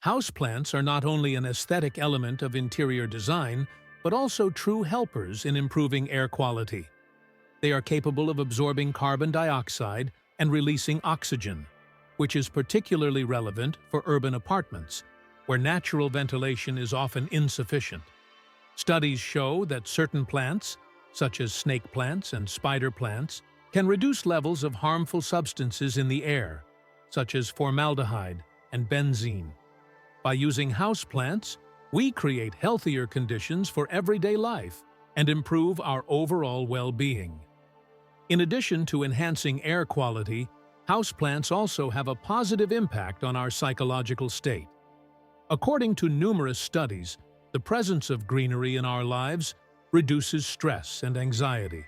Houseplants are not only an aesthetic element of interior design, but also true helpers in improving air quality. They are capable of absorbing carbon dioxide and releasing oxygen, which is particularly relevant for urban apartments, where natural ventilation is often insufficient. Studies show that certain plants, such as snake plants and spider plants, can reduce levels of harmful substances in the air, such as formaldehyde and benzene. By using houseplants, we create healthier conditions for everyday life and improve our overall well-being. In addition to enhancing air quality, houseplants also have a positive impact on our psychological state. According to numerous studies, the presence of greenery in our lives reduces stress and anxiety,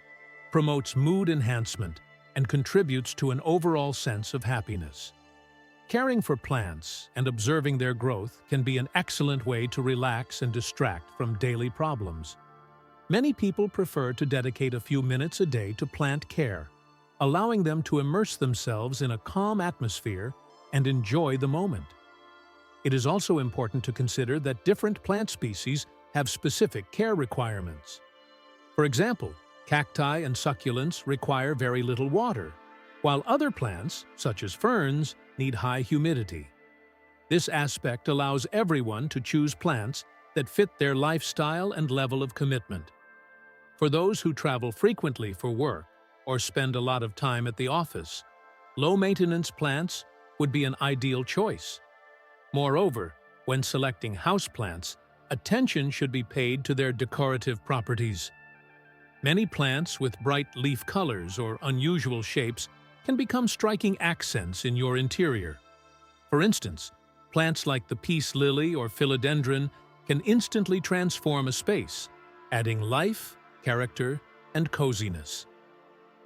promotes mood enhancement, and contributes to an overall sense of happiness. Caring for plants and observing their growth can be an excellent way to relax and distract from daily problems. Many people prefer to dedicate a few minutes a day to plant care, allowing them to immerse themselves in a calm atmosphere and enjoy the moment. It is also important to consider that different plant species have specific care requirements. For example, cacti and succulents require very little water, while other plants, such as ferns, need high humidity. This aspect allows everyone to choose plants that fit their lifestyle and level of commitment. For those who travel frequently for work or spend a lot of time at the office, low-maintenance plants would be an ideal choice. Moreover, when selecting houseplants, attention should be paid to their decorative properties. Many plants with bright leaf colors or unusual shapes can become striking accents in your interior. For instance, plants like the peace lily or philodendron can instantly transform a space, adding life, character, and coziness.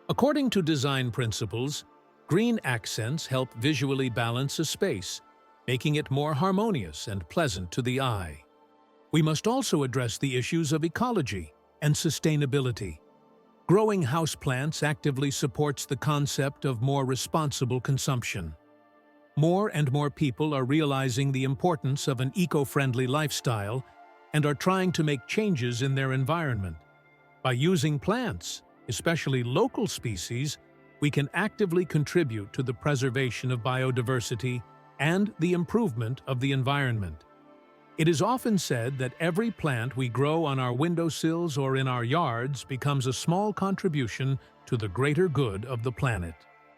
According to design principles, green accents help visually balance a space, making it more harmonious and pleasant to the eye. We must also address the issues of ecology and sustainability. Growing houseplants actively supports the concept of more responsible consumption. More and more people are realizing the importance of an eco-friendly lifestyle and are trying to make changes in their environment. By using plants, especially local species, we can actively contribute to the preservation of biodiversity and the improvement of the environment. It is often said that every plant we grow on our windowsills or in our yards becomes a small contribution to the greater good of the planet.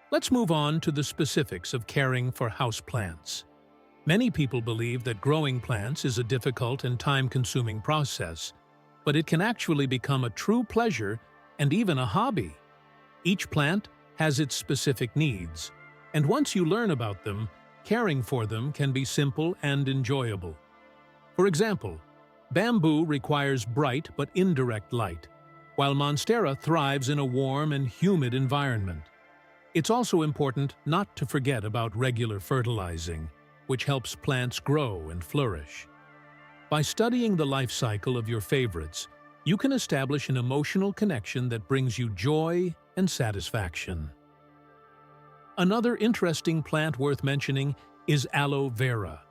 Let's move on to the specifics of caring for houseplants. Many people believe that growing plants is a difficult and time-consuming process, but it can actually become a true pleasure and even a hobby. Each plant has its specific needs, and once you learn about them, caring for them can be simple and enjoyable. For example, bamboo requires bright but indirect light, while monstera thrives in a warm and humid environment. It's also important not to forget about regular fertilizing, which helps plants grow and flourish. By studying the life cycle of your favorites, you can establish an emotional connection that brings you joy and satisfaction. Another interesting plant worth mentioning is aloe vera.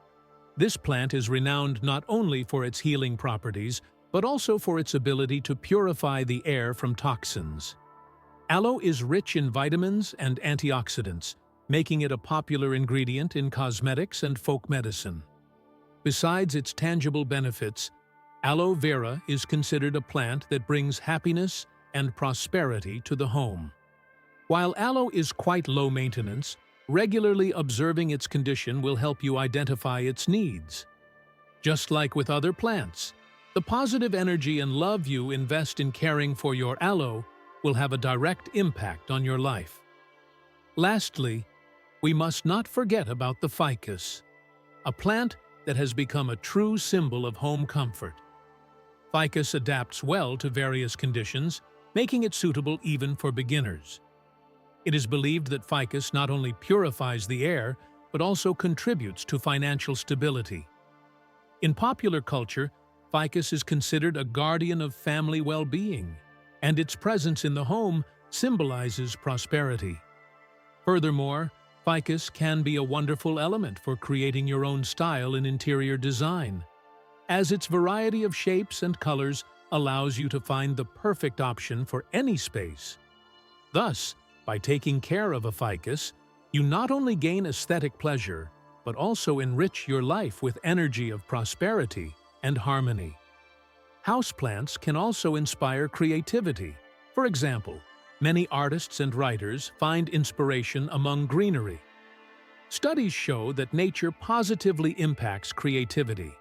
This plant is renowned not only for its healing properties, but also for its ability to purify the air from toxins. Aloe is rich in vitamins and antioxidants, making it a popular ingredient in cosmetics and folk medicine. Besides its tangible benefits, aloe vera is considered a plant that brings happiness and prosperity to the home. While aloe is quite low maintenance, regularly observing its condition will help you identify its needs. Just like with other plants, the positive energy and love you invest in caring for your aloe will have a direct impact on your life. Lastly, we must not forget about the ficus, a plant that has become a true symbol of home comfort. Ficus adapts well to various conditions, making it suitable even for beginners. It is believed that ficus not only purifies the air, but also contributes to financial stability. In popular culture, ficus is considered a guardian of family well-being, and its presence in the home symbolizes prosperity. Furthermore, Ficus can be a wonderful element for creating your own style in interior design, as its variety of shapes and colors allows you to find the perfect option for any space. Thus, by taking care of a ficus, you not only gain aesthetic pleasure, but also enrich your life with energy of prosperity and harmony. Houseplants can also inspire creativity. For example, many artists and writers find inspiration among greenery. Studies show that nature positively impacts creativity.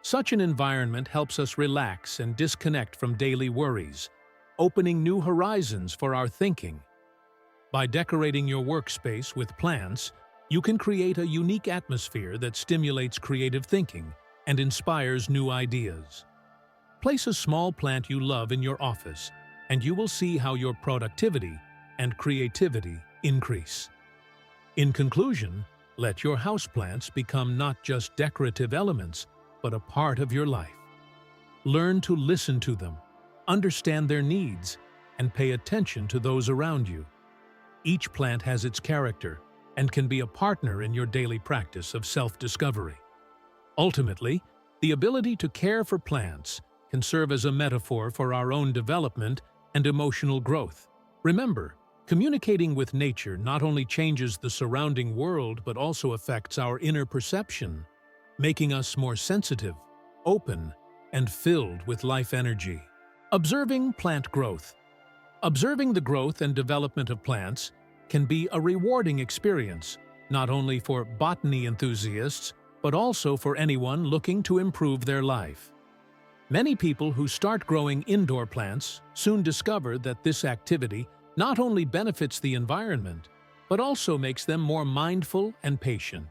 Such an environment helps us relax and disconnect from daily worries, opening new horizons for our thinking. By decorating your workspace with plants, you can create a unique atmosphere that stimulates creative thinking and inspires new ideas. Place a small plant you love in your office, and you will see how your productivity and creativity increase. In conclusion, let your houseplants become not just decorative elements, but a part of your life. Learn to listen to them, understand their needs, and pay attention to those around you. Each plant has its character and can be a partner in your daily practice of self-discovery. Ultimately, the ability to care for plants can serve as a metaphor for our own development and emotional growth. Remember, communicating with nature not only changes the surrounding world but also affects our inner perception, making us more sensitive, open, and filled with life energy. Observing plant growth. Observing the growth and development of plants can be a rewarding experience, not only for botany enthusiasts, but also for anyone looking to improve their life. Many people who start growing indoor plants soon discover that this activity not only benefits the environment, but also makes them more mindful and patient.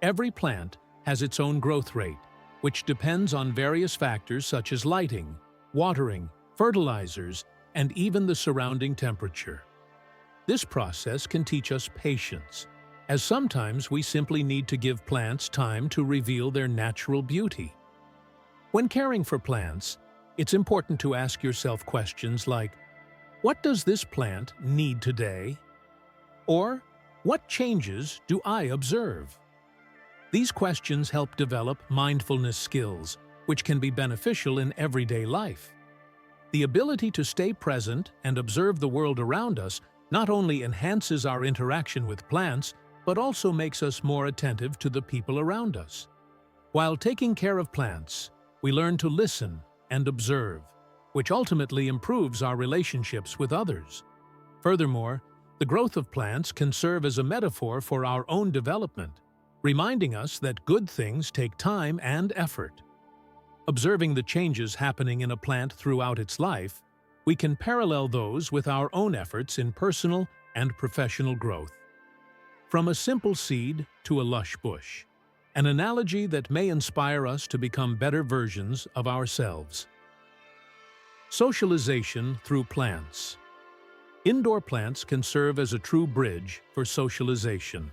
Every plant has its own growth rate, which depends on various factors such as lighting, watering, fertilizers, and even the surrounding temperature. This process can teach us patience, as sometimes we simply need to give plants time to reveal their natural beauty. When caring for plants, it's important to ask yourself questions like, what does this plant need today? Or, what changes do I observe? These questions help develop mindfulness skills, which can be beneficial in everyday life. The ability to stay present and observe the world around us not only enhances our interaction with plants, but also makes us more attentive to the people around us. While taking care of plants, we learn to listen and observe, which ultimately improves our relationships with others. Furthermore, the growth of plants can serve as a metaphor for our own development, reminding us that good things take time and effort. Observing the changes happening in a plant throughout its life, we can parallel those with our own efforts in personal and professional growth. From a simple seed to a lush bush, an analogy that may inspire us to become better versions of ourselves. Socialization through plants. Indoor plants can serve as a true bridge for socialization.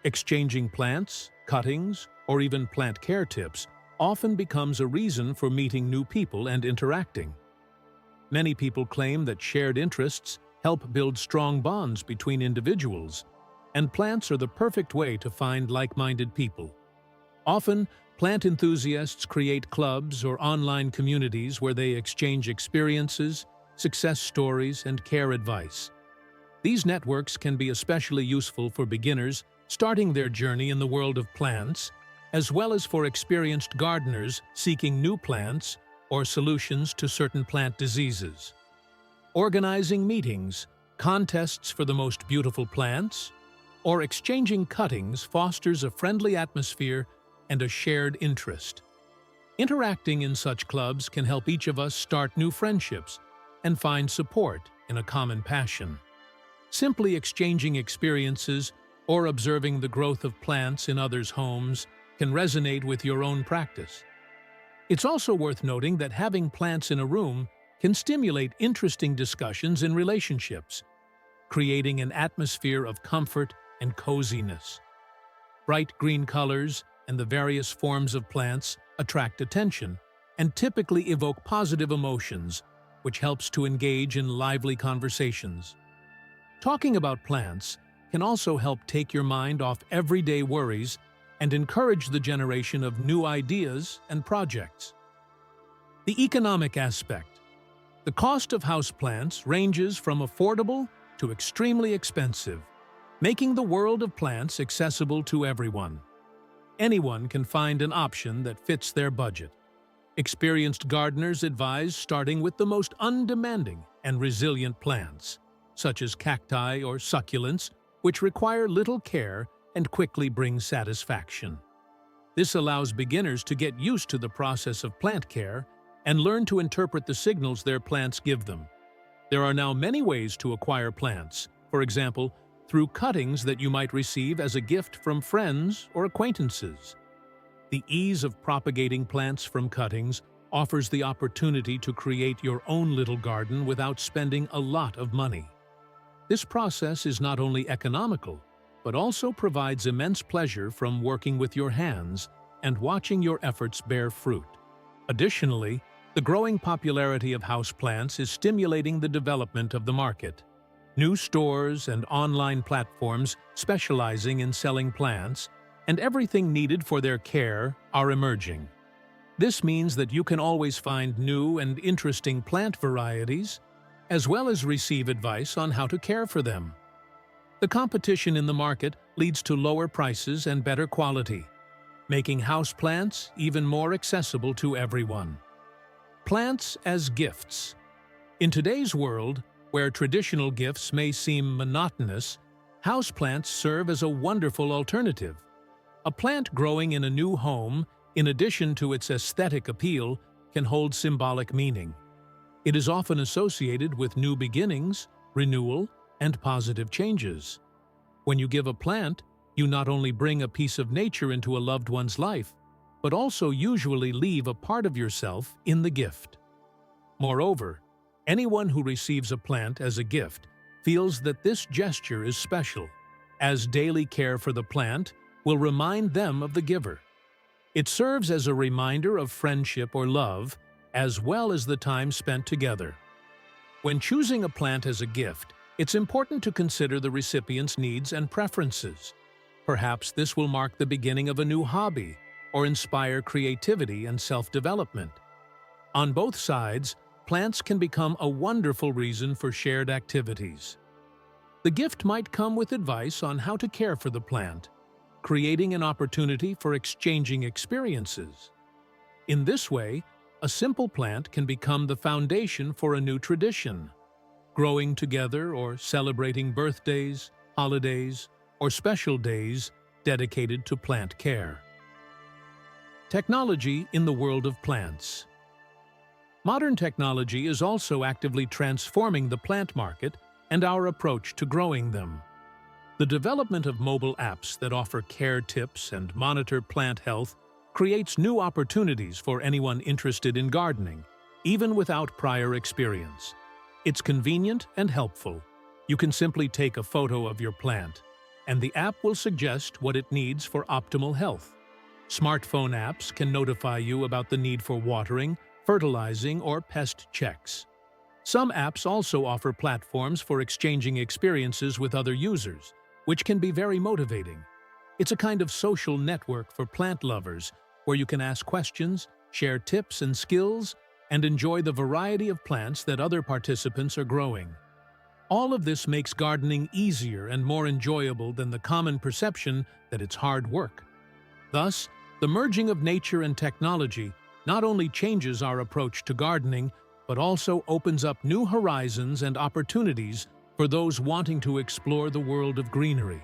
Exchanging plants, cuttings, or even plant care tips often becomes a reason for meeting new people and interacting. Many people claim that shared interests help build strong bonds between individuals, and plants are the perfect way to find like-minded people. Often, plant enthusiasts create clubs or online communities where they exchange experiences, success stories, and care advice. These networks can be especially useful for beginners starting their journey in the world of plants, as well as for experienced gardeners seeking new plants or solutions to certain plant diseases. Organizing meetings, contests for the most beautiful plants, or exchanging cuttings fosters a friendly atmosphere and a shared interest. Interacting in such clubs can help each of us start new friendships and find support in a common passion. Simply exchanging experiences or observing the growth of plants in others' homes can resonate with your own practice. It's also worth noting that having plants in a room can stimulate interesting discussions in relationships, creating an atmosphere of comfort and coziness. Bright green colors and the various forms of plants attract attention and typically evoke positive emotions, which helps to engage in lively conversations. Talking about plants can also help take your mind off everyday worries and encourage the generation of new ideas and projects. The economic aspect. The cost of houseplants ranges from affordable to extremely expensive, making the world of plants accessible to everyone. Anyone can find an option that fits their budget. Experienced gardeners advise starting with the most undemanding and resilient plants, such as cacti or succulents, which require little care and quickly bring satisfaction. This allows beginners to get used to the process of plant care and learn to interpret the signals their plants give them. There are now many ways to acquire plants, for example, through cuttings that you might receive as a gift from friends or acquaintances. The ease of propagating plants from cuttings offers the opportunity to create your own little garden without spending a lot of money. This process is not only economical, but also provides immense pleasure from working with your hands and watching your efforts bear fruit. Additionally, the growing popularity of houseplants is stimulating the development of the market. New stores and online platforms specializing in selling plants and everything needed for their care are emerging. This means that you can always find new and interesting plant varieties, as well as receive advice on how to care for them. The competition in the market leads to lower prices and better quality, making houseplants even more accessible to everyone. Plants as gifts. In today's world, where traditional gifts may seem monotonous, houseplants serve as a wonderful alternative. A plant growing in a new home, in addition to its aesthetic appeal, can hold symbolic meaning. It is often associated with new beginnings, renewal, and positive changes. When you give a plant, you not only bring a piece of nature into a loved one's life, but also usually leave a part of yourself in the gift. Moreover, anyone who receives a plant as a gift feels that this gesture is special, as daily care for the plant will remind them of the giver. It serves as a reminder of friendship or love, as well as the time spent together. When choosing a plant as a gift, it's important to consider the recipient's needs and preferences. Perhaps this will mark the beginning of a new hobby or inspire creativity and self-development. On both sides, plants can become a wonderful reason for shared activities. The gift might come with advice on how to care for the plant, creating an opportunity for exchanging experiences. In this way, a simple plant can become the foundation for a new tradition, growing together or celebrating birthdays, holidays, or special days dedicated to plant care. Technology in the world of plants. Modern technology is also actively transforming the plant market and our approach to growing them. The development of mobile apps that offer care tips and monitor plant health creates new opportunities for anyone interested in gardening, even without prior experience. It's convenient and helpful. You can simply take a photo of your plant, and the app will suggest what it needs for optimal health. Smartphone apps can notify you about the need for watering, fertilizing, or pest checks. Some apps also offer platforms for exchanging experiences with other users, which can be very motivating. It's a kind of social network for plant lovers where you can ask questions, share tips and skills, and enjoy the variety of plants that other participants are growing. All of this makes gardening easier and more enjoyable than the common perception that it's hard work. Thus, the merging of nature and technology not only changes our approach to gardening, but also opens up new horizons and opportunities for those wanting to explore the world of greenery.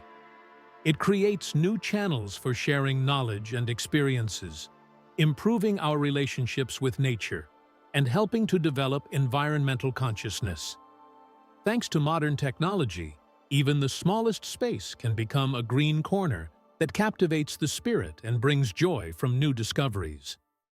It creates new channels for sharing knowledge and experiences, improving our relationships with nature, and helping to develop environmental consciousness. Thanks to modern technology, even the smallest space can become a green corner that captivates the spirit and brings joy from new discoveries.